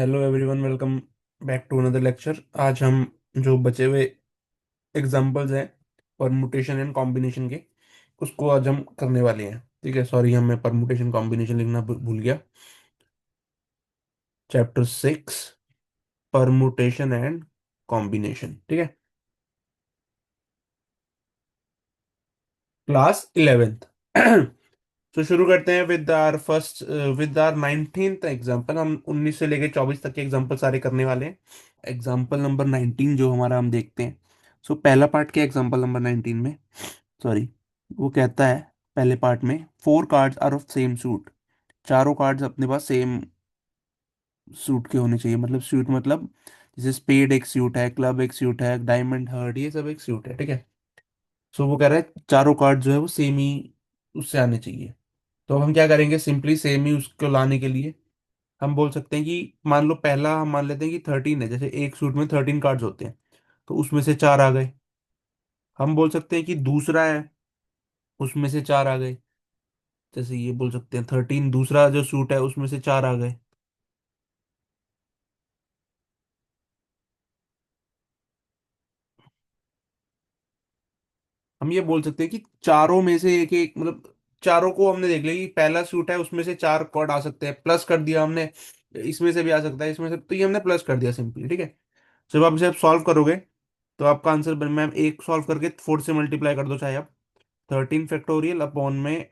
Hello everyone, welcome back to another lecture. आज हम जो बचे हुए एग्जांपल्स हैं परमुटेशन एंड कॉम्बिनेशन के, उसको आज हम करने वाले हैं। ठीक है, सॉरी, मैं परमुटेशन कॉम्बिनेशन लिखना भूल गया। Chapter 6, permutation and combination. ठीक है, क्लास 11th। तो शुरू करते हैं विद आर 19th एग्जाम्पल। हम 19 से लेके 24 तक के एग्जाम्पल सारे करने वाले हैं। एग्जाम्पल नंबर 19 जो हमारा, हम देखते हैं। सो पहला पार्ट के एग्जाम्पल नंबर 19 में, सॉरी, वो कहता है पहले पार्ट में, 4 cards are of same suit. चारों कार्ड्स अपने पास सेम सूट के होने चाहिए। मतलब सूट मतलब जैसे स्पेड एक सूट है, क्लब एक सूट है, डायमंड हर्ट, ये सब एक सूट है। ठीक है। सो वो कह रहा है चारों कार्ड जो है वो सेम ही उससे आने चाहिए। तो अब हम क्या करेंगे, सिंपली सेम ही उसको लाने के लिए हम बोल सकते हैं कि मान लो पहला हम मान लेते हैं कि 13 है। जैसे एक सूट में 13 कार्ड्स होते हैं, तो उसमें से 4 आ गए। हम बोल सकते हैं कि दूसरा है, उसमें से 4 आ गए। जैसे ये बोल सकते हैं 13, दूसरा जो सूट है उसमें से 4 आ गए। हम ये बोल सकते हैं कि चारों में से एक एक, मतलब चारों को हमने देख लिया कि पहला सूट है उसमें से 4 कार्ड आ सकते हैं, प्लस कर दिया हमने। इसमें से भी आ सकता है, इसमें से, तो ये हमने प्लस कर दिया सिंपली। ठीक है। जब आप इसे सॉल्व करोगे तो आपका आंसर बन, मैम एक सॉल्व करके 4 से मल्टीप्लाई कर दो चाहे आप। 13 फैक्टोरियल अपॉन में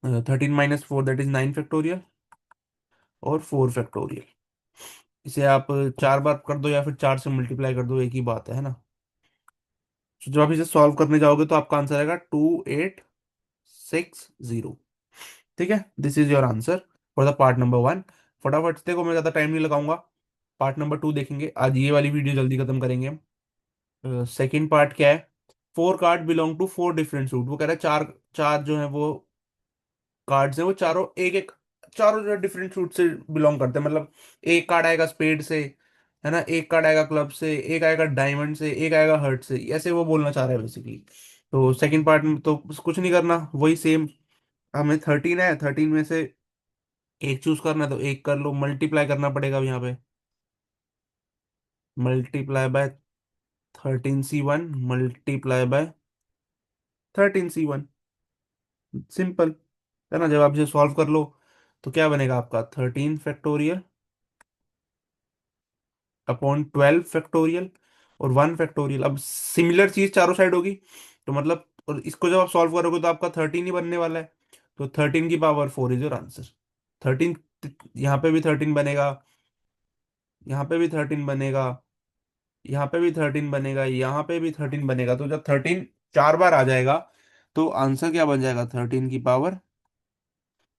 13 - 4, दैट इज 9 फैक्टोरियल, और 4 फैक्टोरियल। इसे आप 4 बार कर दो या फिर 4 से मल्टीप्लाई कर दो, एक ही बात है ना। तो जब आप इसे सॉल्व करने जाओगे तो आपका आंसर आएगा 2860। ठीक है, this is your answer for the part number 1। फटाफट से देखो, मैं ज़्यादा टाइम नहीं लगाऊंगा। पार्ट नंबर 2 देखेंगे आज, ये वाली वीडियो जल्दी खत्म करेंगे हम। सेकेंड पार्ट क्या है, 4 card belong to 4 different suit. वो कह रहा है चार चार जो है वो कार्ड्स हैं, वो चारों एक एक, चारों जो है डिफरेंट सूट से बिलोंग करते हैं। मतलब एक कार्ड आएगा स्पेड से, है ना, एक कार्ड आएगा क्लब से, एक आएगा डायमंड से, एक आएगा हर्ट से। ऐसे वो बोलना चाह रहा है बेसिकली। तो सेकंड पार्ट में तो बस कुछ नहीं करना, वही सेम। हमें 13 में से एक चूज करना है, तो एक कर लो, मल्टीप्लाई करना पड़ेगा अब यहाँ पे। Multiply by 13C1 multiply by 13C1, simple, है ना। जब आप इसे सॉल्व कर लो तो क्या बनेगा आपका, 13 फैक्टोरियल अपॉन 12 फैक्टोरियल और 1 फैक्टोरियल। अब सिमिलर चीज चारों साइड होगी, तो मतलब, और इसको जब आप सॉल्व करोगे तो आपका 13 ही बनने वाला है। तो 13 की पावर 4 इज योर आंसर। 13, यहाँ पे भी 13 बनेगा, यहाँ पे भी 13 बनेगा, यहाँ पे भी 13 बनेगा, यहाँ पे भी 13 बनेगा। तो जब 13 4 बार आ जाएगा तो आंसर क्या बन जाएगा, 13 की power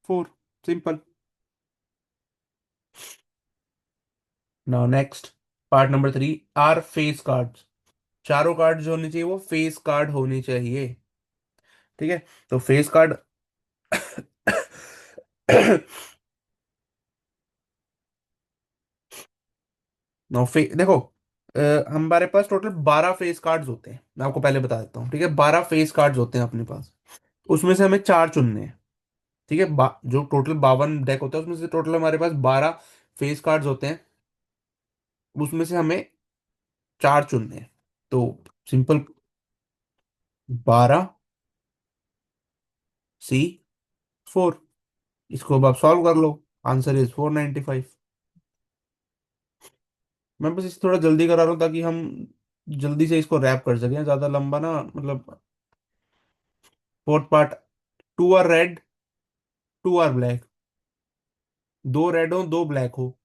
4। Simple. Now next, part number 3, are face card. चारों कार्ड जो होने चाहिए वो फेस कार्ड होने चाहिए। ठीक है। तो फेस कार्ड देखो, हमारे पास टोटल 12 फेस कार्ड्स होते हैं। मैं आपको पहले बता देता हूँ। ठीक है, 12 फेस कार्ड्स होते हैं अपने पास। उसमें से हमें 4 चुनने हैं। ठीक है, जो टोटल 52 डेक होता है उसमें से टोटल हमारे पास 12 फेस कार्ड्स होते हैं। उसमें से हमें 4 चुनने हैं। तो सिंपल, 12C4, इसको अब आप सॉल्व कर लो। Answer is 495। मैं बस इसे थोड़ा जल्दी करा रहा हूँ ताकि हम जल्दी से इसको रैप कर सकें, ज्यादा लंबा ना, मतलब। Fourth part, 2 are red, 2 are black. दो रेड हो, दो ब्लैक हो,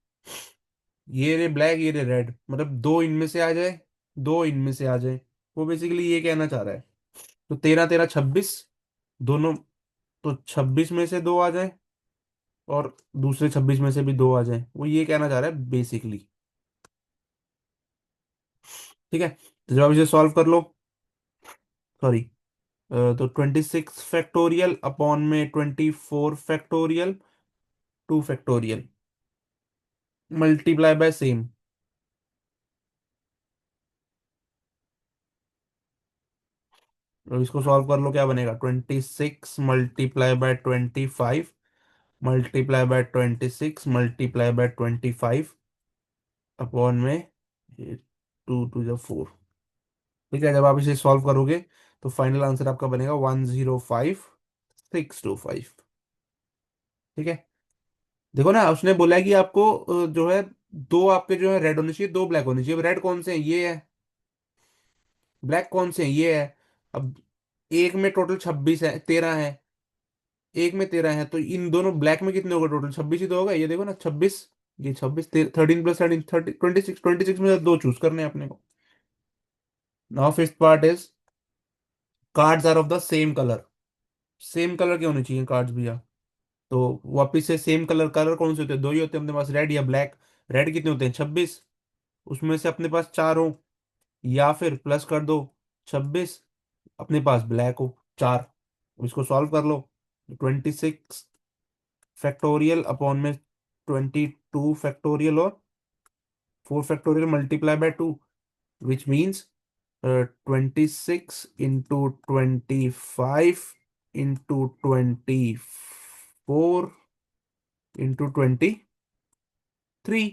ये रे ब्लैक, ये रे रेड, मतलब दो इनमें से आ जाए, दो इनमें से आ जाए। वो बेसिकली ये कहना चाह रहा है। तो 13 13 26 दोनों, तो 26 में से दो आ जाए और दूसरे 26 में से भी दो आ जाए, वो ये कहना चाह रहा है बेसिकली। ठीक है। तो जब आप इसे सॉल्व कर लो, सॉरी, तो 26 फैक्टोरियल अपॉन में 24 factorial, 2 factorial, multiply by same. तो इसको सॉल्व कर लो, क्या बनेगा, 26 multiply by 25 multiply by 26 multiply by 25 upon में 2 टू द 4। ठीक है, जब आप इसे सॉल्व करोगे तो फाइनल आंसर आपका बनेगा 105,625। ठीक है, देखो ना उसने बोला है कि आपको जो है दो आपके जो है रेड होने चाहिए, दो ब्लैक होने चाहिए। अब रेड कौन से हैं, ये है। ब्लैक कौन से हैं, ये है। अब एक में टोटल 26 है, 13 है। एक में 13 है, तो इन दोनों ब्लैक में कितने होगा, टोटल 26 ही तो होगा। ये देखो ना 26, ये 26, 13 + 13 26, 26 में से दो चूज करने हैं अपने को। Now fifth part is cards are of the same colour. Same colour के होने चाहिए कार्ड्स भैया। तो वापिस से सेम कलर, कलर कौन से होते हैं, दो ही होते हैं अपने पास, रेड या ब्लैक। रेड कितने होते हैं, 26। उसमें से अपने पास चार हो, या फिर प्लस कर दो 26, अपने पास ब्लैक हो चार। इसको सॉल्व कर लो। 26 फैक्टोरियल अपॉन में 22 फैक्टोरियल और 4 factorial multiply by 2, which means 26 into 25 into 24 into 23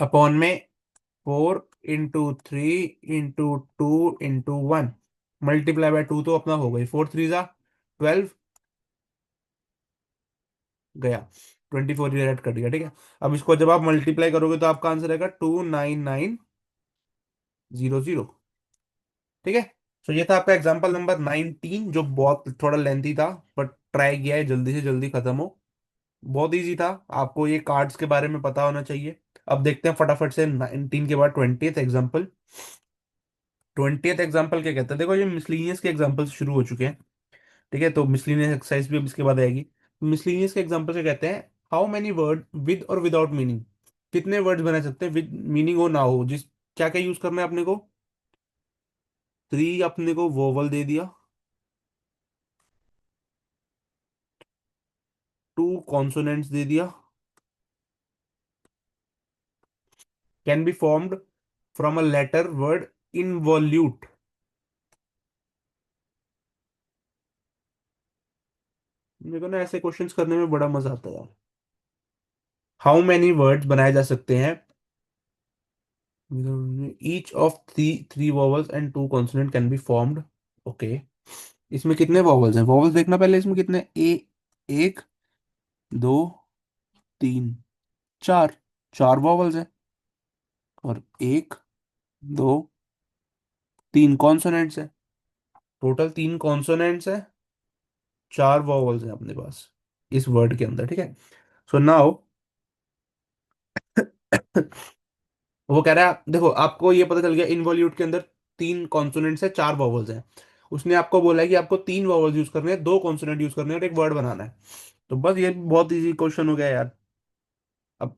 upon में 4 into 3 into 2 into 1 multiply by 2 तो अपना हो गई, 4 3 ज़ा 12 गया। 24 ये ऐड कर दिया। ठीक है, अब इसको जब आप मल्टीप्लाई करोगे तो आपका आंसर आएगा 29900। ठीक है, तो ये था आपका एग्जांपल नंबर 19, जो बहुत थोड़ा लेंथी था, बट ट्राई किया है जल्दी से जल्दी खत्म हो। बहुत इजी था, आपको ये कार्ड्स के बारे में पता होना चाहिए। अब देखते हैं फटाफट से 19 के बाद 20th एग्जाम्पल। 20th एग्जाम्पल क्या कहता है, देखो ये मिसलीनियस के एग्जाम्पल शुरू हो चुके हैं। ठीक है, तो मिसलीनियस एक्सरसाइज भी अब इसके बाद आएगी। मिसलीनियस के एग्जाम्पल से कहते हैं how many word with or without meaning. कितने वर्ड्स बना सकते हैं विद मीनिंग हो ना हो, जिस क्या क्या यूज करना है अपने को। 3 अपने को वोवल दे दिया, 2 कॉन्सोनेंट्स दे दिया, can be formed from a letter word involute. मेरे को ना ऐसे क्वेश्चंस करने में बड़ा मजा आता है यार। हाउ मेनी वर्ड्स बनाए जा सकते हैं, each of three three vowels and 2 consonant can be formed. Okay, इसमें कितने वॉवल्स हैं, वॉवल्स देखना पहले इसमें कितने ए, एक, दो, तीन, चार। चार वॉवल्स हैं, और एक, दो, तीन कॉन्सोनेंट्स हैं। टोटल 3 कॉन्सोनेंट्स हैं, 4 वॉवल्स हैं अपने पास इस वर्ड के अंदर। ठीक है, सो नाउ वो कह रहा है, देखो आपको ये पता चल गया इनवॉल्यूट के अंदर 3 कॉन्सोनेंट्स है, 4 वॉवल्स हैं। उसने आपको बोला है कि आपको 3 वॉवल्स यूज करने हैं, 2 कॉन्सोनेंट यूज करने हैं, और एक वर्ड बनाना है। तो बस ये बहुत इजी क्वेश्चन हो गया यार। अब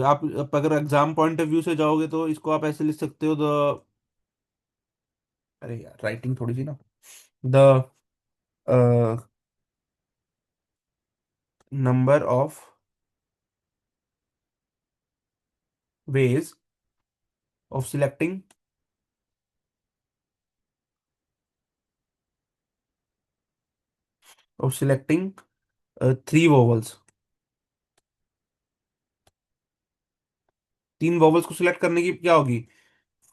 आप अगर एग्जाम पॉइंट ऑफ व्यू से जाओगे तो इसको आप ऐसे लिख सकते हो, द, अरे यार राइटिंग थोड़ी सी ना, the number of ways of selecting, of selecting 3 vowels. 3 vowels को सिलेक्ट करने की क्या होगी,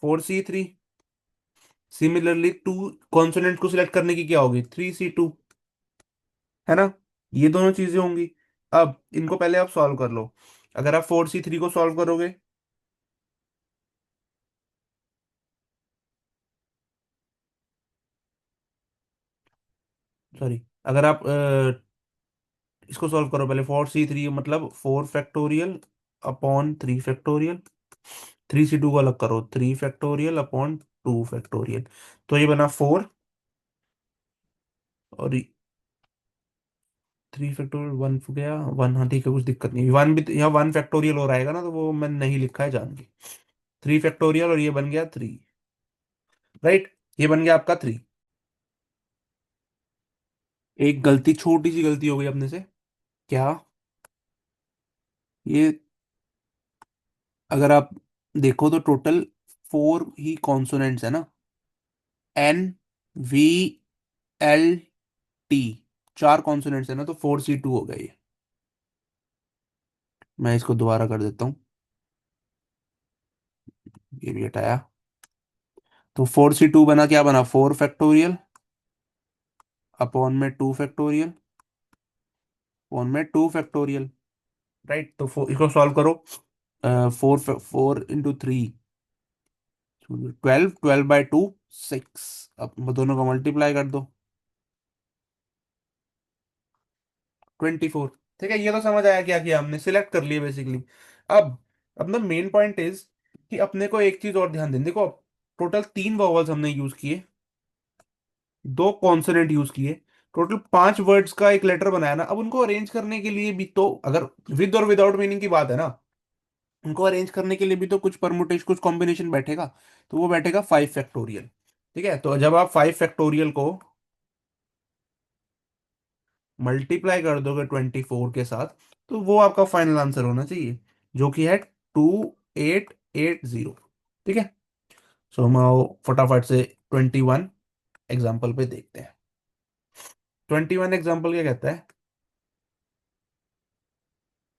4C3। सिमिलरली 2 कॉन्सोनेंट को सिलेक्ट करने की क्या होगी, 3C2। है ना, ये दोनों चीजें होंगी। अब इनको पहले आप सॉल्व कर लो। अगर आप 4C3 को सॉल्व करोगे, सॉरी, अगर आप इसको सॉल्व करो पहले, 4C3 मतलब 4 फैक्टोरियल अपॉन 3 फैक्टोरियल। 3C2 को अलग करो, 3 फैक्टोरियल अपॉन 2 फैक्टोरियल। तो ये बना 4, और 3 फैक्टोरियल 1 गया 1। हाँ ठीक है, कुछ दिक्कत नहीं, 1 भी यहाँ 1 फैक्टोरियल और आएगा ना, तो वो मैंने नहीं लिखा है जान के। 3 फैक्टोरियल, और ये बन गया 3। राइट, ये बन गया आपका 3। एक गलती, छोटी सी गलती हो गई अपने से। क्या, ये अगर आप देखो तो टोटल 4 ही कॉन्सोनेंट्स है ना, N, V, L, टी, चार कॉन्सोनेंट्स है ना, तो 4C2 हो गया ये। मैं इसको दोबारा कर देता हूँ, ये भी हटाया। तो 4C2 बना, क्या बना, 4 फैक्टोरियल अपॉन में 2 फैक्टोरियल अपॉन में 2 फैक्टोरियल। राइट, तो इसको सॉल्व करो। 4 4 इंटू 3, 12, 12/2 6। अब दोनों को मल्टीप्लाई कर दो, 24। ठीक है, ये तो समझ आया क्या किया हमने, सिलेक्ट कर लिए बेसिकली। अब अपना मेन पॉइंट इज कि अपने को एक चीज और ध्यान दें, देखो टोटल 3 वॉवल्स हमने यूज किए, 2 कॉन्सोनेंट यूज किए, टोटल 5 वर्ड्स का एक लेटर बनाया ना। अब उनको अरेंज करने के लिए भी तो, अगर विद और विदाउट मीनिंग की बात है ना, उनको अरेंज करने के लिए भी तो कुछ परमुटेशन, कुछ कॉम्बिनेशन बैठेगा। तो वो बैठेगा 5 फैक्टोरियल। ठीक है, तो जब आप 5 फैक्टोरियल को मल्टीप्लाई कर दोगे 24 के साथ, तो वो आपका फाइनल आंसर होना चाहिए, जो कि है 2880। ठीक है, सो हम आओ फटाफट से 21 एग्जाम्पल पे देखते हैं। 21 एग्जाम्पल क्या कहता है,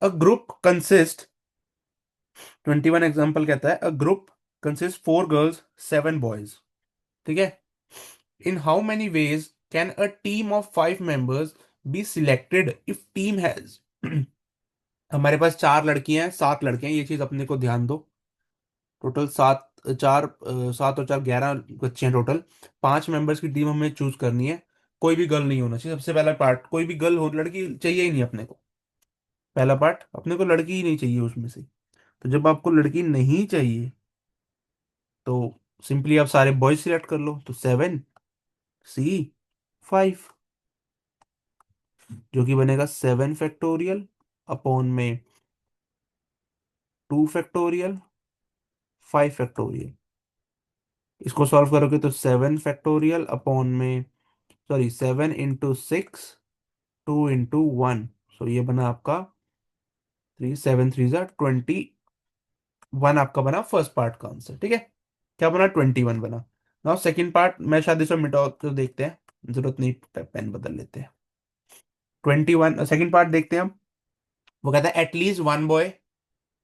अ ग्रुप कंसिस्ट 21 एग्जाम्पल कहता है, a group consist 4 girls 7 boys. ठीक है, इन how many ways can a team of 5 members be selected if team has हमारे पास 4 लड़कियां हैं 7 लड़के हैं, ये चीज अपने को ध्यान दो। टोटल 7 और 4 11 बच्चे हैं टोटल। 5 मेंबर्स की टीम हमें चूज करनी है, कोई भी गर्ल नहीं होना चाहिए। सबसे पहला पार्ट, कोई भी गर्ल हो, लड़की चाहिए ही नहीं अपने को। पहला पार्ट, अपने को लड़की ही नहीं चाहिए उसमें से। तो जब आपको लड़की नहीं चाहिए, तो सिंपली आप सारे बॉयज सिलेक्ट कर लो, तो 7 C 5, जो कि बनेगा 7 फैक्टोरियल अपॉन में 2 फैक्टोरियल 5 फैक्टोरियल। इसको सॉल्व करोगे तो 7 फैक्टोरियल अपॉन में, सॉरी, 7 इंटू 6, 2 इंटू 1। सो ये बना आपका 3 7 3 जा 21, आपका बना फर्स्ट पार्ट का आंसर। ठीक है, क्या बना, 21 बना। नाउ सेकंड पार्ट, मैं शायद इसे मिटा तो देखते हैं, जरूरत नहीं, पेन बदल लेते हैं। 21 सेकंड पार्ट देखते हैं हम। वो कहता है एटलीस्ट 1 बॉय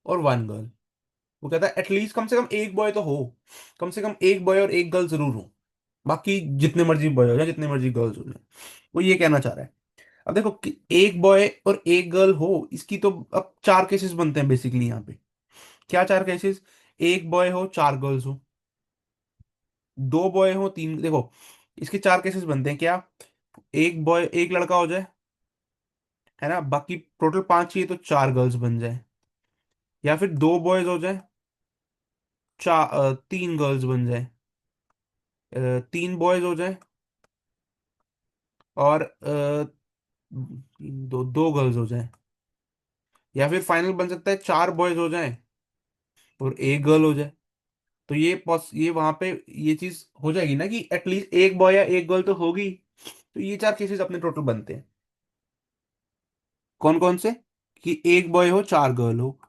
और 1 गर्ल। वो कहता है एटलीस्ट, कम से कम एक बॉय तो हो, कम से कम एक बॉय और एक गर्ल जरूर हो, बाकी जितने मर्जी बॉय हो जाए, जितने मर्जी गर्ल्स हो जाए। वो ये कहना चाह रहा है। अब देखो कि एक बॉय और एक गर्ल हो, इसकी तो अब 4 केसेस बनते हैं बेसिकली यहाँ पे। क्या 4 केसेस, एक बॉय हो 4 गर्ल्स हो, 2 बॉय हो 3, देखो इसके 4 केसेस बनते हैं क्या, एक बॉय एक लड़का हो जाए, है ना, बाकी टोटल 5 चाहिए तो 4 गर्ल्स बन जाए, या फिर 2 बॉयज हो जाए, 3 गर्ल्स बन जाए, 3 बॉयज हो जाए और 2 गर्ल्स हो जाए, या फिर फाइनल बन सकता है 4 बॉयज हो जाए और एक गर्ल हो जाए। तो ये वहां पे ये चीज हो जाएगी ना कि एटलीस्ट एक बॉय या एक गर्ल तो होगी। तो ये 4 केसेस अपने टोटल बनते हैं, कौन कौन से, कि एक बॉय हो 4 गर्ल हो,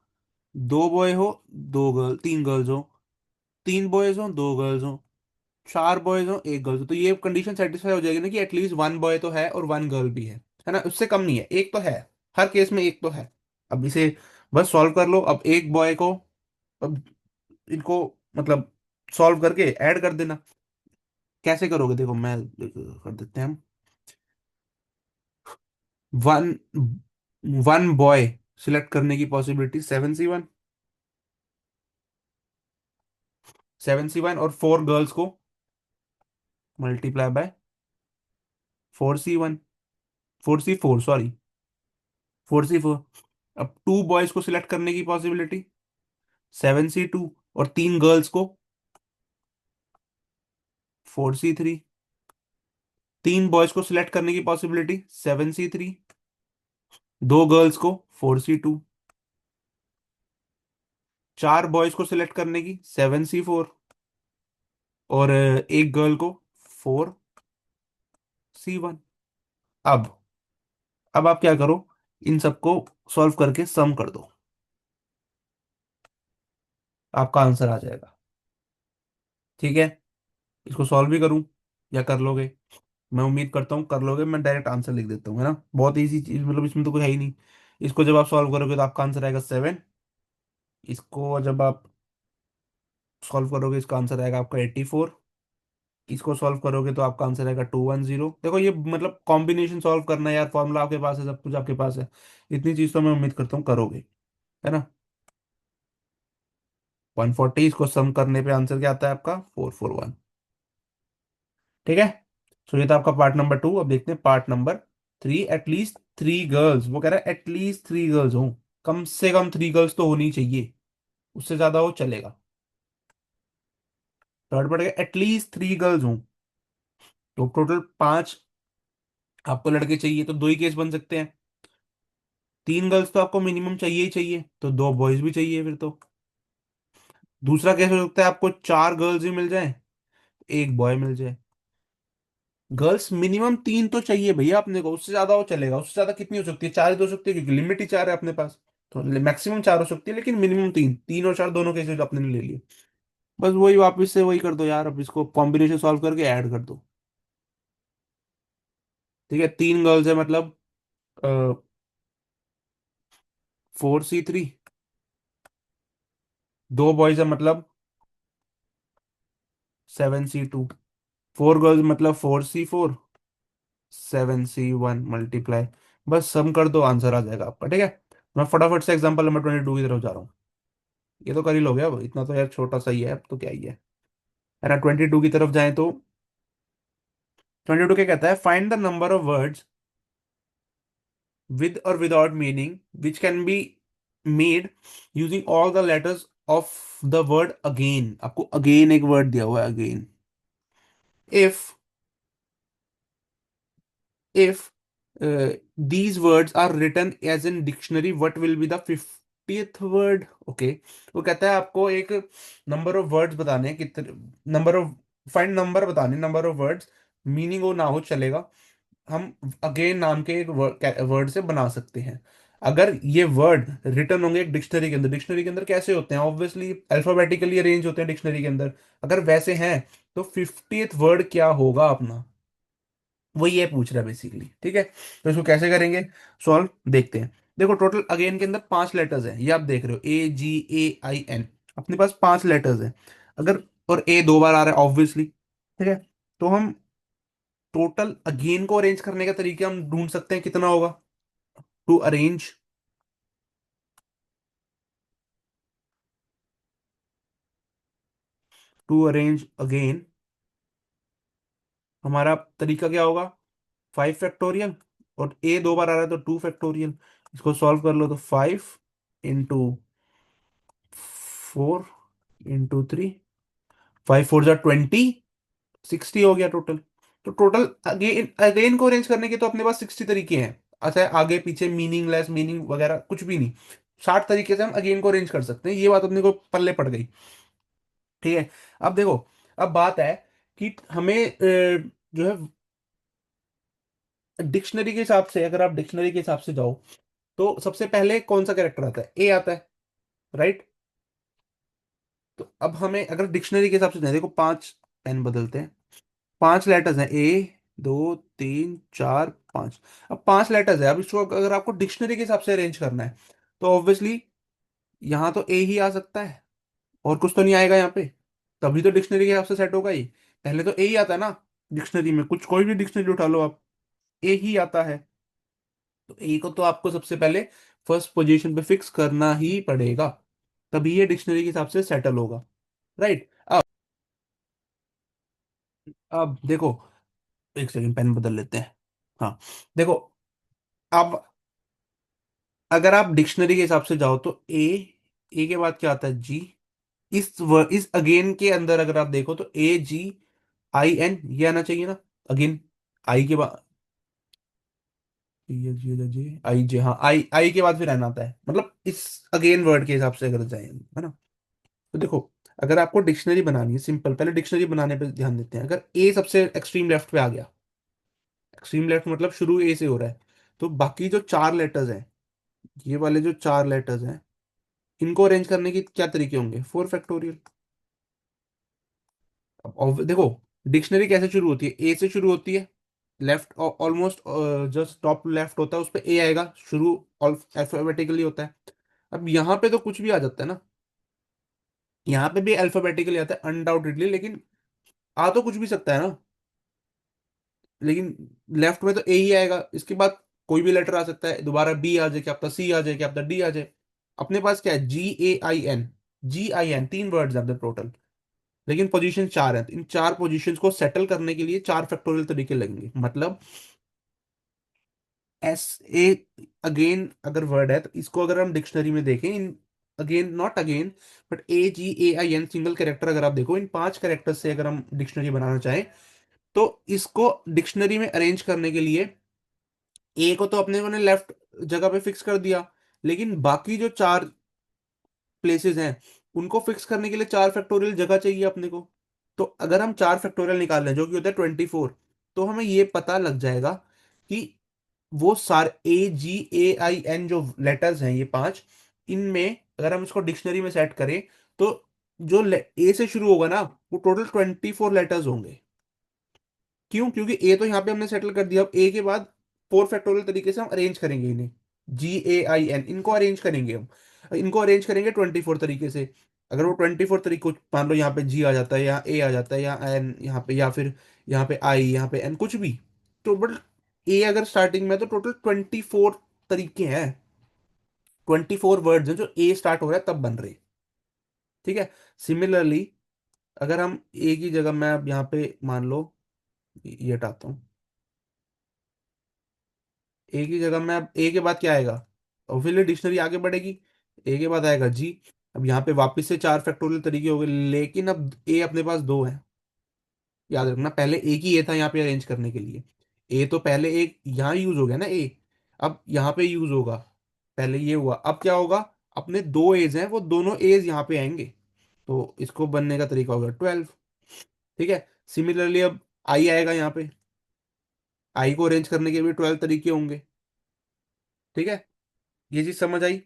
2 बॉय हो 2 गर्ल 3 गर्ल्स हो, 3 बॉयज हो 2 गर्ल्स हो, 4 बॉयज हो एक गर्ल्स हो। तो ये कंडीशन सेटिस्फाई हो जाएगी ना कि एटलीस्ट 1 बॉय तो है और 1 गर्ल भी है ना, उससे कम नहीं है, एक तो है, हर केस में एक तो है। अब इसे बस सॉल्व कर लो। अब एक बॉय को, अब इनको मतलब सॉल्व करके ऐड कर देना। कैसे करोगे, देखो मैं कर देते हैं हम। 1 1 बॉय सिलेक्ट करने की पॉसिबिलिटी 7C 1, 7C 1 और 4 गर्ल्स को multiply by 4C 1, 4C 4, sorry 4C 4। अब 2 बॉयज को सिलेक्ट करने की पॉसिबिलिटी 7C 2 और 3 गर्ल्स को 4C 3। 3 बॉयज को सिलेक्ट करने की पॉसिबिलिटी 7C 3, 2 गर्ल्स को 4C 2, 4 बॉयज को सिलेक्ट करने की 7C 4 और एक गर्ल को 4C 1। अब अब आप क्या करो, इन सबको सॉल्व करके सम कर दो, आपका आंसर आ जाएगा। ठीक है, इसको सॉल्व भी करूं या कर लोगे, मैं उम्मीद करता हूँ कर लोगे। मैं डायरेक्ट आंसर लिख देता हूँ, है ना, बहुत इजी चीज, मतलब इसमें तो कोई है ही नहीं। इसको जब आप सॉल्व करोगे तो आपका आंसर आएगा 7। इसको जब आप सॉल्व करोगे इसका आंसर आएगा आपका 84। इसको सॉल्व करोगे तो आपका आंसर आएगा 210। देखो ये मतलब कॉम्बिनेशन सॉल्व करना है यार, फॉर्मूला आपके पास है, सब कुछ आपके पास है। इतनी चीज तो मैं उम्मीद करता हूँ करोगे, है ना। 140, इसको सम करने पे आंसर क्या आता है आपका 441। ठीक है। सो ये था आपका पार्ट नंबर 2। अब देखते हैं पार्ट नंबर 3। एटलीस्ट 3 गर्ल्स, वो कह रहा है एटलीस्ट 3 गर्ल्स हो, कम से कम 3 गर्ल्स तो होनी चाहिए, उससे ज्यादा हो चलेगा। थर्ड पड़ गया एटलीस्ट 3 गर्ल्स हो, तो टोटल 5 आपको लड़के चाहिए, तो 2 ही केस बन सकते हैं। 3 गर्ल्स तो आपको मिनिमम चाहिए ही चाहिए, तो 2 बॉयज भी चाहिए फिर तो। दूसरा केस हो सकता है आपको 4 गर्ल्स ही मिल जाए, 1 बॉय मिल जाए। गर्ल्स मिनिमम 3 तो चाहिए भैया अपने को, उससे ज्यादा वो चलेगा, उससे ज्यादा कितनी हो सकती है, 4 ही तो हो सकती है, क्योंकि लिमिट ही 4 है अपने पास। तो मैक्सिमम 4 हो सकती है, लेकिन मिनिमम 3, 3 और 4 दोनों केसेस अपने ने ले लिए। बस वही वापस से वही कर दो यार, अब इसको कॉम्बिनेशन सॉल्व करके ऐड कर दो। ठीक है, 3 गर्ल्स है मतलब 4C3। 2 बॉयज है मतलब 7C2। 4 गर्ल्स मतलब 4C4। 7C1 multiply. बस सम कर दो, आंसर आ जाएगा आपका। ठीक है, मैं फटाफट से एग्जांपल नंबर 22 की तरफ जा रहा हूँ। ये तो कर ही लोगे, अब इतना तो यार छोटा सा ही है, अब तो क्या ही है ना। 22 की तरफ जाए तो 22 क्या कहता है, find the number of words with or without meaning which can be made using all the letters of the word again. आपको अगेन एक वर्ड दिया हुआ है, again. If if these words are written as in dictionary, what will be the 50th word? Okay, वो कहता है आपको एक नंबर ऑफ वर्ड्स बताने हैं, कितने नंबर ऑफ, फाइंड नंबर बताने, नंबर ऑफ वर्ड्स, मीनिंग वो ना हो चलेगा, हम अगेन नाम के एक वर्ड से बना सकते हैं। अगर ये वर्ड रिटर्न होंगे एक डिक्शनरी के अंदर, डिक्शनरी के अंदर कैसे होते हैं, ऑब्वियसली अल्फाबेटिकली अरेंज होते हैं डिक्शनरी के अंदर, अगर वैसे हैं तो 50th वर्ड क्या होगा अपना, वो ये पूछ रहा है बेसिकली। ठीक है, तो इसको कैसे करेंगे सॉल्व, देखते हैं। देखो टोटल अगेन के अंदर 5 लेटर्स हैं, ये आप देख रहे हो, AGAIN, अपने पास 5 लेटर्स हैं। अगर और ए 2 बार आ रहा है ऑब्वियसली, ठीक है, तो हम टोटल अगेन को अरेंज करने का तरीका हम ढूंढ सकते हैं, कितना होगा। To arrange, to arrange again, हमारा तरीका क्या होगा, 5 फैक्टोरियल, और ए 2 बार आ रहा है तो 2 फैक्टोरियल। इसको सॉल्व कर लो तो 5 इंटू 4 इंटू 3, 5 4 जा 20, 60 हो गया टोटल। तो टोटल अगेन अगेन को अरेंज करने के तो अपने पास 60 तरीके हैं। अच्छा, आगे पीछे मीनिंगलेस मीनिंग वगैरह कुछ भी नहीं, 60 तरीके से हम अगेन को अरेंज कर सकते हैं, ये बात अपने को पल्ले पड़ गई। ठीक है, अब देखो, अब बात है कि हमें जो है डिक्शनरी के हिसाब से, अगर आप डिक्शनरी के हिसाब से जाओ तो सबसे पहले कौन सा कैरेक्टर आता है, ए आता है, राइट। तो अब हमें अगर डिक्शनरी के हिसाब से जाए, देखो 5 पेन बदलते हैं, 5 लेटर्स हैं, A 2 3 4 5। अब 5 लेटर्स है, अब इसको अगर आपको डिक्शनरी के हिसाब से अरेंज करना है तो ऑब्वियसली यहाँ तो ए ही आ सकता है, और कुछ तो नहीं आएगा यहाँ पे, तभी तो डिक्शनरी के हिसाब से सेट होगा ये। पहले तो ए ही आता है ना, डिक्शनरी में कुछ कोई भी डिक्शनरी उठा लो आप, ए ही आता है। तो ए को तो आपको सबसे पहले फर्स्ट पोजीशन पे फिक्स करना ही पड़ेगा, तभी ये डिक्शनरी के हिसाब से सेटल होगा, राइट। अब देखो, एक सेकंड पेन बदल लेते हैं। हाँ, देखो, अब अगर आप डिक्शनरी के हिसाब से जाओ तो ए के बाद क्या आता है, जी। इस अगेन के अंदर अगर आप देखो तो AGIN ये आना चाहिए ना, अगेन। आई के बाद ये जी जी आई जे, हाँ, आई आई के बाद फिर एन आता है, मतलब इस अगेन वर्ड के हिसाब से अगर जाए, है ना। तो देखो, अगर आपको डिक्शनरी बनानी है सिंपल, पहले डिक्शनरी बनाने पे ध्यान देते हैं। अगर ए सबसे एक्सट्रीम लेफ्ट पे आ गया, एक्सट्रीम लेफ्ट मतलब शुरू ए से हो रहा है, तो बाकी जो 4 लेटर्स हैं, ये वाले जो 4 लेटर्स हैं, इनको अरेंज करने के क्या तरीके होंगे, 4 फैक्टोरियल। अब देखो, डिक्शनरी कैसे शुरू होती है, ए से शुरू होती है, left almost just top left होता है, उस पे ए आएगा, शुरू अल्फाबेटिकली होता है। अब यहाँ पे तो कुछ भी आ जाता है ना, यहाँ पे भी अल्फाबेटिकली आता है अनडाउटेडली, लेकिन आ तो कुछ भी सकता है ना। लेकिन लेफ्ट में तो ए ही आएगा, इसके बाद कोई भी लेटर आ सकता है, दोबारा बी आ जाए, क्या पता सी आ जाए, क्या पता डी आ जाए। अपने पास क्या है, GAIN, GIN, 3 वर्ड्स हैं टोटल, लेकिन पोजीशन 4 है। तो इन 4 पोजीशंस को सेटल करने के लिए 4 फैक्टोरियल तरीके लगेंगे। मतलब SA, अगेन अगर वर्ड है तो इसको अगर हम डिक्शनरी में देखें, in again not again but AGAIN single character, अगर आप देखो इन 5 कैरेक्टर से अगर हम डिक्शनरी बनाना चाहें, तो इसको डिक्शनरी में अरेंज करने के लिए ए को तो अपने को ने लेफ्ट जगह पे फिक्स कर दिया, लेकिन बाकी जो 4 प्लेसेस हैं उनको फिक्स करने के लिए 4 फैक्टोरियल जगह चाहिए अपने को। तो अगर हम 4 फैक्टोरियल निकाल लें जो कि होता है 24, तो हमें ये पता लग जाएगा कि वो सारे AGAIN जो लेटर्स हैं ये 5, इनमें अगर हम इसको डिक्शनरी में सेट करें, तो जो ए से शुरू होगा ना, वो टोटल 24 लेटर्स होंगे। क्यों? क्योंकि ए तो यहाँ पे हमने सेटल कर दिया। अब ए के बाद 4 फैक्टोरियल तरीके से हम अरेंज करेंगे इन्हें, GAIN, इनको अरेंज करेंगे हम। इनको अरेंज करेंगे 24 तरीके से। अगर वो 24 तरीके, मान लो यहाँ पे जी आ जाता है, यहाँ ए आ जाता है, यहाँ एन यहाँ पे, या फिर यहाँ पे आई, यहाँ पे एन, कुछ भी। तो बट ए अगर स्टार्टिंग में, तो टोटल 24 तरीके हैं, 24 वर्ड्स हैं जो ए स्टार्ट हो रहा है तब बन रहे। ठीक है। सिमिलरली अगर हम ए की जगह, मैं अब यहाँ पे मान लो ये हटाता हूँ, ए की जगह में अब ए के बाद क्या आएगा, ऑब्वियसली डिक्शनरी आगे बढ़ेगी, ए के बाद आएगा जी। अब यहाँ पे वापस से 4 फैक्टोरियल तरीके हो गए, लेकिन अब ए अपने पास 2 है। याद रखना, पहले एक ही ए था यहाँ पे अरेंज करने के लिए। ए तो पहले एक यहाँ यूज हो गया ना ए, अब यहाँ पे यूज होगा। पहले ये हुआ, अब क्या होगा, अपने 2 एज हैं, वो दोनों एज यहाँ पे आएंगे, तो इसको बनने का तरीका होगा 12। ठीक है। सिमिलरली अब आई आएगा यहाँ पे, आई को अरेंज करने के भी 12 तरीके होंगे। ठीक है। ये चीज समझ आई?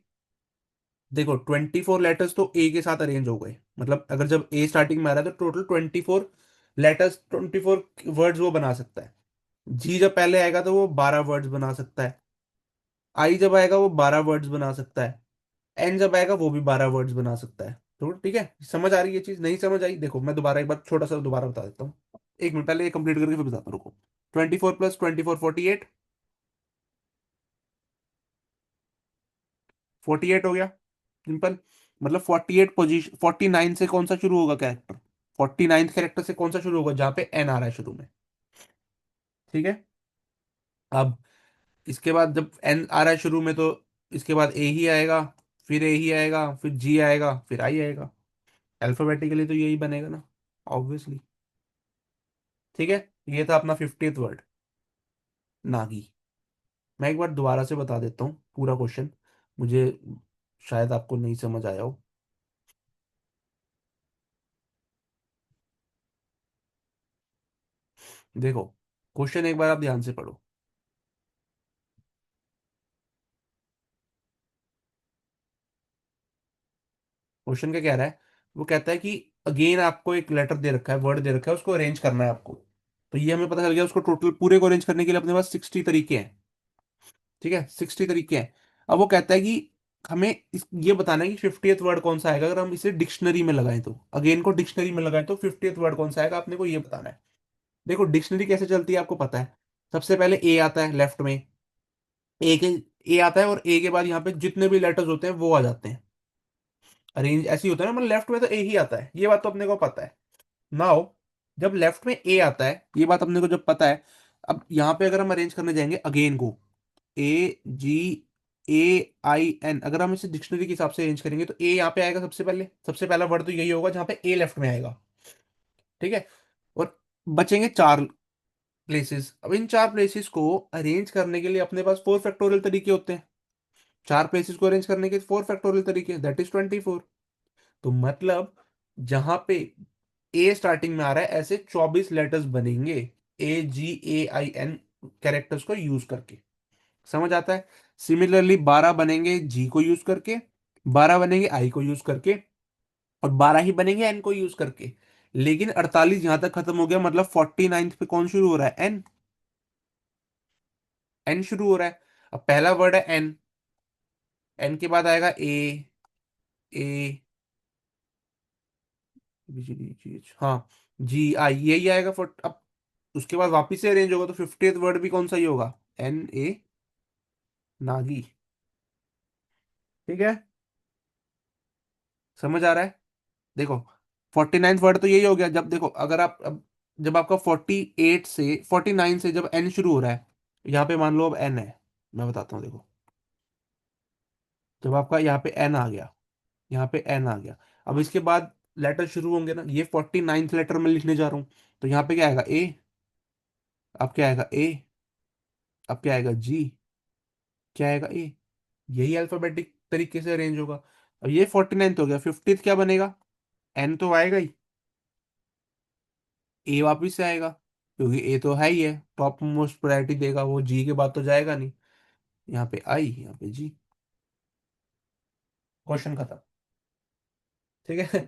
देखो 24 लेटर्स तो ए के साथ अरेंज हो गए, मतलब अगर जब ए स्टार्टिंग में आ रहा है तो टोटल 24 लेटर्स, 24 वर्ड्स वो बना सकता है। जी जब पहले आएगा तो वो 12 वर्ड्स बना सकता है। आई जब आएगा वो 12 वर्ड्स बना सकता है। एन जब आएगा वो भी 12 वर्ड्स बना सकता है। तो ठीक है, समझ आ रही है ये चीज? नहीं समझ आई? देखो मैं दोबारा एक बार छोटा सा दोबारा बता देता हूँ। एक मिनट पहले ये कंप्लीट करके फिर बताता हूँ, रुको। 24 + 24 48, 48 हो गया, सिंपल। मतलब 48 पोजीशन, 49 से कौन सा शुरू होगा कैरेक्टर, 49th कैरेक्टर से कौन सा शुरू होगा जहां पे एन आ रहा है शुरू में। ठीक है। अब इसके बाद जब एन आ रहा है शुरू में, तो इसके बाद ए ही आएगा, फिर ए ही आएगा, फिर जी आएगा, फिर आई आएगा। अल्फाबेटिकली तो यही बनेगा ना, ऑब्वियसली। ठीक है। ये था अपना 50th वर्ड, नागी। मैं एक बार दोबारा से बता देता हूँ पूरा क्वेश्चन, मुझे शायद आपको नहीं समझ आया हो। देखो क्वेश्चन एक बार आप ध्यान से पढ़ो। क्वेश्चन क्या कह रहा है, वो कहता है कि अगेन आपको एक लेटर दे रखा है, वर्ड दे रखा है, उसको अरेंज करना है आपको। तो ये हमें पता चल गया, उसको टोटल पूरे को अरेंज करने के लिए अपने पास 60 तरीके हैं। ठीक है, 60 तरीके हैं। अब वो कहता है कि हमें ये बताना है कि 50th वर्ड कौन सा आएगा, अगर हम इसे डिक्शनरी में लगाएं तो, अगेन को डिक्शनरी में लगाएं तो 50th वर्ड कौन सा आएगा, अपने को ये बताना है। देखो डिक्शनरी कैसे चलती है आपको पता है। सबसे पहले ए आता है लेफ्ट में, ए के ए आता है, और ए के बाद यहाँ पे जितने भी लेटर्स होते हैं वो आ जाते हैं। अरेंज ऐसे ही होता है ना, मतलब लेफ्ट में तो ए ही आता है, ये बात तो अपने को पता है। नाउ जब लेफ्ट में ए आता है, ये बात अपने को जब पता है, अब यहाँ पे अगर हम अरेंज करने जाएंगे अगेन को, AGAIN, अगर हम इसे डिक्शनरी के हिसाब से अरेंज करेंगे तो ए यहाँ पे आएगा सबसे पहले, सबसे पहला वर्ड तो यही होगा जहाँ पे ए लेफ्ट में आएगा। ठीक है। और बचेंगे 4 प्लेसेस। अब इन 4 प्लेसेस को अरेंज करने के लिए अपने पास 4 फैक्टोरियल तरीके होते हैं। 4 प्लेसेस को अरेंज करने के 4 फैक्टोरियल तरीके, दैट इज 24। तो मतलब जहां पे ए स्टार्टिंग में आ रहा है, ऐसे 24 लेटर्स बनेंगे, AGAIN कैरेक्टर्स को यूज करके। समझ आता है? सिमिलरली 12 बनेंगे जी को यूज करके, 12 बनेंगे आई को यूज करके, और 12 ही बनेंगे एन को यूज करके। लेकिन 48 यहां तक खत्म हो गया, मतलब 49th पे कौन शुरू हो रहा है, एन। एन शुरू हो रहा है। अब पहला वर्ड है एन, एन के बाद आएगा A, A B C D G H, हाँ, जी आई, यही आएगा फॉर। अब उसके बाद वापिस से अरेंज होगा तो 50th वर्ड भी कौन सा ही होगा, एन ए, नागी। ठीक है, समझ आ रहा है। देखो 49th वर्ड तो यही हो गया। जब देखो अगर आप अब, जब आपका 48 से 49 से जब एन शुरू हो रहा है, यहाँ पे मान लो अब एन है, मैं बताता हूँ देखो, जब आपका यहाँ पे एन आ गया, यहाँ पे एन आ गया, अब इसके बाद लेटर शुरू होंगे ना, ये 49th लेटर में लिखने जा रहा हूँ, तो यहाँ पे क्या आएगा ए, अब क्या आएगा ए, अब क्या आएगा जी, क्या आएगा ए, यही अल्फाबेटिक तरीके से अरेंज होगा। अब ये 49th हो गया, 50th क्या बनेगा, एन तो आएगा ही, ए वापिस से आएगा, क्योंकि ए तो है ही है, टॉप मोस्ट प्रायोरिटी देगा वो, जी के बाद तो जाएगा नहीं। यहाँ पे आई, यहाँ पे जी, क्वेश्चन खत्म। ठीक है।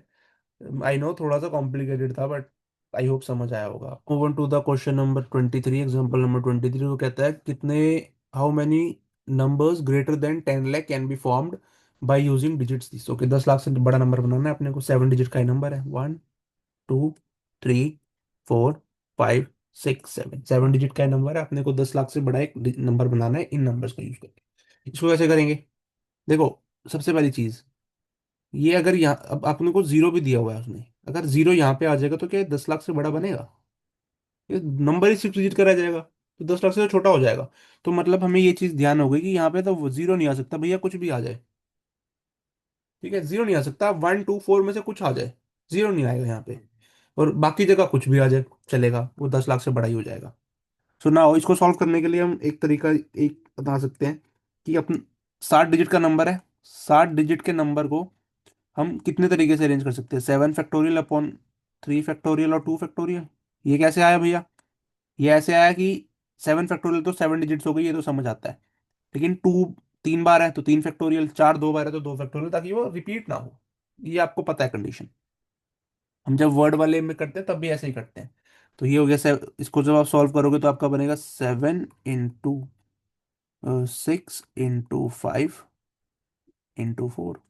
आई नो थोड़ा सा कॉम्प्लिकेटेड था, बट आई होप समझ आया होगा। Move on to the question number 23, example number 23, वो कहता है कितने, how many numbers greater than 10 lakh can be formed by using digits this. Okay, 10 lakh से बड़ा नंबर बनाना है अपने को, 7 डिजिट का ही नंबर है, 1 2 3 4 5 6 7, 7 डिजिट का नंबर है, अपने को 10 लाख से बड़ा एक नंबर बनाना है इन नंबर्स को यूज करके। इसको कैसे करेंगे, देखो सबसे पहली चीज, ये अगर यहाँ अब अपने को जीरो भी दिया हुआ है उसने, अगर जीरो यहाँ पे आ जाएगा तो क्या 10 लाख से बड़ा बनेगा, ये नंबर ही 6 डिजिट का रह जाएगा, तो 10 लाख से तो छोटा हो जाएगा। तो मतलब हमें ये चीज ध्यान हो गई कि यहाँ पे तो वो जीरो नहीं आ सकता भैया, कुछ भी आ जाए। ठीक है, जीरो नहीं आ सकता, 1 2 4 में से कुछ आ जाए, जीरो नहीं आएगा यहाँ पे। और बाकी जगह कुछ भी आ जाए चलेगा, वो 10 लाख से बड़ा ही हो जाएगा। सो ना इसको सॉल्व करने के लिए हम एक तरीका एक बता सकते हैं कि अपन, 60 डिजिट का नंबर है, 60 डिजिट के नंबर को हम कितने तरीके से अरेंज कर सकते हैं, 7 फैक्टोरियल अपॉन 3 फैक्टोरियल और 2 फैक्टोरियल। ये कैसे आया भैया, ये ऐसे आया कि 7 फैक्टोरियल तो 7 डिजिट्स हो गई, ये तो समझ आता है, लेकिन 2 3 बार है तो 3 फैक्टोरियल, 4 2 बार है तो 2 फैक्टोरियल, ताकि वो रिपीट ना हो। ये आपको पता है कंडीशन, हम जब वर्ड वाले में करते हैं तब भी ऐसे ही करते हैं। तो ये हो गया इसको जब आप सॉल्व करोगे तो आपका बनेगा 7 इंटू 6 इंटू 5 इंटू 4,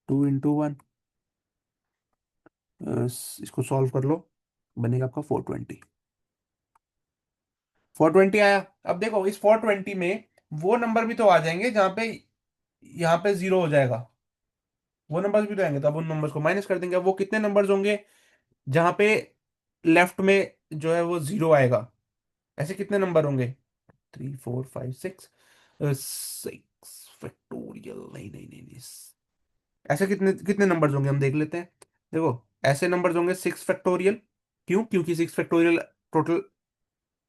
2 इंटू 1, इसको सॉल्व कर लो, बनेगा आपका 420। 420 आया। अब देखो इस 420 में वो नंबर भी तो आ जाएंगे जहां पे, यहाँ पे जीरो हो जाएगा, वो नंबर्स भी तो आएंगे, तो अब उन नंबर्स को माइनस कर देंगे। अब वो कितने नंबर्स होंगे जहां पे लेफ्ट में जो है वो जीरो आएगा, ऐसे कितने नंबर होंगे, 3 4 5 6, 6 फैक्टोरियल, नहीं नहीं नहीं नहीं, ऐसे कितने कितने नंबर्स होंगे हम देख लेते हैं। देखो ऐसे नंबर्स होंगे 6 फैक्टोरियल, क्यों, क्योंकि 6 फैक्टोरियल टोटल,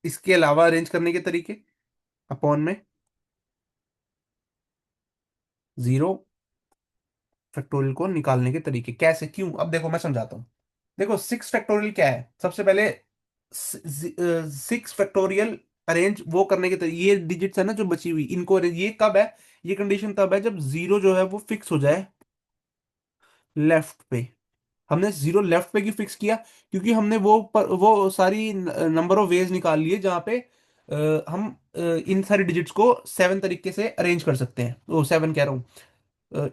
इसके अलावा अरेंज करने के तरीके, अपॉन में 0 फैक्टोरियल को निकालने के तरीके कैसे, क्यों, अब देखो मैं समझाता हूँ। देखो 6 फैक्टोरियल क्या है, सबसे पहले 6 फैक्टोरियल अरेंज वो करने के तरीके, ये डिजिट्स है ना जो बची हुई, इनको अरेंज, ये कब है, ये कंडीशन तब है जब जीरो जो है वो फिक्स हो जाए लेफ्ट पे। हमने जीरो लेफ्ट पे क्यों फिक्स किया, क्योंकि हमने वो सारी नंबर ऑफ वेज निकाल लिए जहाँ पे हम इन सारी डिजिट्स को 7 तरीके से अरेंज कर सकते हैं, वो 7 कह रहा हूँ,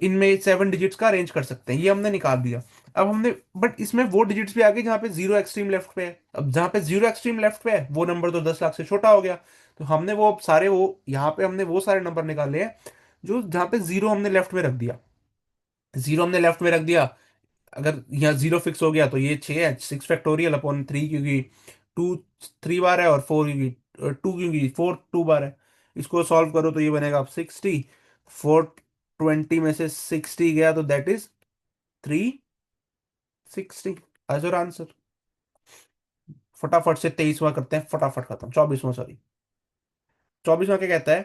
इनमें 7 डिजिट्स का अरेंज कर सकते हैं, ये हमने निकाल दिया। अब हमने, बट इसमें वो डिजिट्स भी आ गई जहाँ पे जीरो एक्सट्रीम लेफ्ट पे है, अब जहाँ पे जीरो एक्सट्रीम लेफ्ट पे है वो नंबर तो 10 लाख से छोटा हो गया। तो हमने वो सारे, वो यहाँ पे हमने वो सारे नंबर निकाले हैं जो जहाँ पे जीरो हमने लेफ्ट में रख दिया, जीरो हमने लेफ्ट में रख दिया। अगर यहाँ जीरो फिक्स हो गया तो ये 6 है, 6 फैक्टोरियल अपॉन 3, क्योंकि 2 3 बार है, और 4 क्योंकि 2, क्योंकि 4 2 बार है। इसको सॉल्व करो तो ये बनेगा आप 60, 420 में से 60 गया तो that is 360 as your answer. फटाफट से 23वां करते हैं, फटाफट खत्म, 24वां सॉरी, 24वां क्या कहता है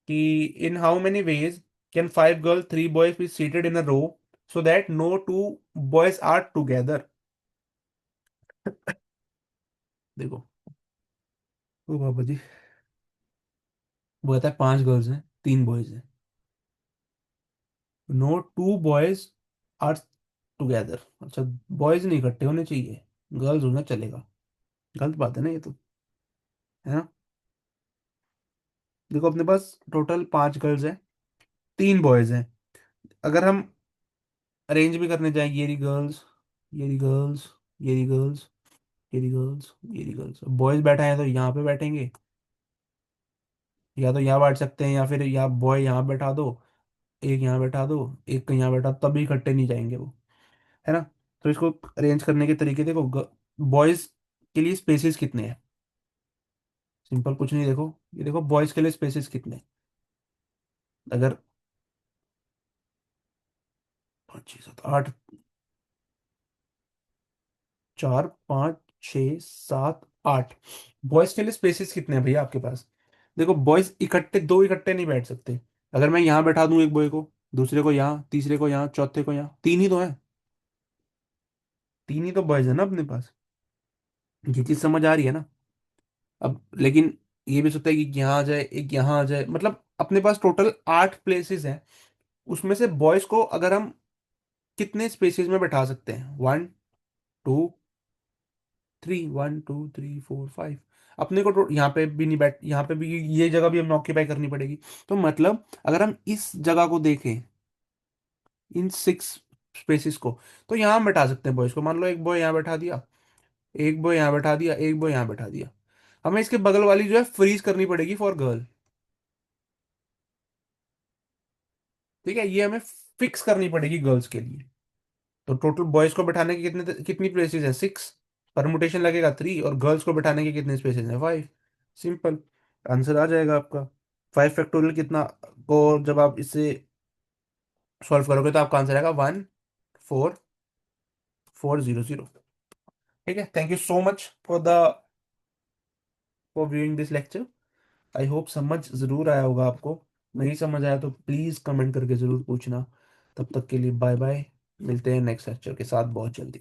कि in how many ways can 5 girl 3 boys be seated in a row so that no two boys are together. देखो, ओ बाबा जी, वो कहता है 5 गर्ल्स हैं 3 बॉयज हैं, no two boys are together, अच्छा, बॉयज नहीं इकट्ठे होने चाहिए, गर्ल्स होना चलेगा, गलत बात है ना ये तो, है ना। देखो अपने पास टोटल 5 गर्ल्स हैं, 3 बॉयज हैं। अगर हम अरेंज भी करने जाएं, ये रही गर्ल्स, ये रही गर्ल्स, ये रही गर्ल्स, ये रही गर्ल्स, ये रही गर्ल्स, बॉयज बैठे हैं तो यहाँ पे बैठेंगे, या तो यहाँ बैठ सकते हैं, या फिर या बॉय यहाँ बैठा दो, एक यहाँ बैठा दो, एक यहाँ बैठा, तभी इकट्ठे नहीं जाएंगे वो, है ना। तो इसको अरेंज करने के तरीके देखो, बॉयज के लिए स्पेसेस कितने हैं, सिंपल कुछ नहीं, देखो ये देखो बॉयज के लिए स्पेसेस कितने हैं। अगर 5 6 7 8, 4 5 6 7 8, बॉयज के लिए स्पेसेस कितने हैं भैया आपके पास। देखो बॉयज इकट्ठे, दो इकट्ठे नहीं बैठ सकते। अगर मैं यहाँ बैठा दूं एक बॉय को, दूसरे को यहाँ, तीसरे को यहाँ, चौथे को यहाँ, तीन ही तो है, तीन ही तो बॉयज है ना अपने पास। ये चीज समझ आ रही है ना। अब लेकिन ये भी सकता है कि यहाँ आ जाए, एक यहाँ आ जाए, मतलब अपने पास टोटल 8 प्लेसेस हैं। उसमें से बॉयज को अगर हम कितने स्पेसेस में बैठा सकते हैं, 1 2 3, 1 2 3 4 5, अपने को यहाँ पे भी नहीं बैठ, यहाँ पे भी ये जगह भी हमें ऑक्यूपाई करनी पड़ेगी। तो मतलब अगर हम इस जगह को देखें, इन 6 स्पेसिस को, तो यहाँ हम बैठा सकते हैं बॉयज को। मान लो एक बॉय यहाँ बैठा दिया, एक बॉय यहाँ बैठा दिया, एक बॉय यहाँ बैठा दिया। हमें इसके बगल वाली जो है फ्रीज करनी पड़ेगी फॉर गर्ल। ठीक है, ये हमें फिक्स करनी पड़ेगी गर्ल्स के लिए। तो टोटल बॉयज को बैठाने के कितनी प्लेसेस है, 6, परमुटेशन लगेगा 3, और गर्ल्स को बैठाने के कितने स्पेसेस हैं, 5। सिंपल, आंसर आ जाएगा आपका। 5 फैक्टोरियल कितना को जब आप इससे सॉल्व करोगे तो आपका आंसर आएगा 14400। ठीक है, thank you so much for viewing this lecture. I hope समझ जरूर आया होगा आपको। नहीं समझ आया तो प्लीज कमेंट करके जरूर पूछना। तब तक के लिए बाय बाय, मिलते हैं नेक्स्ट लेक्चर के साथ बहुत जल्दी।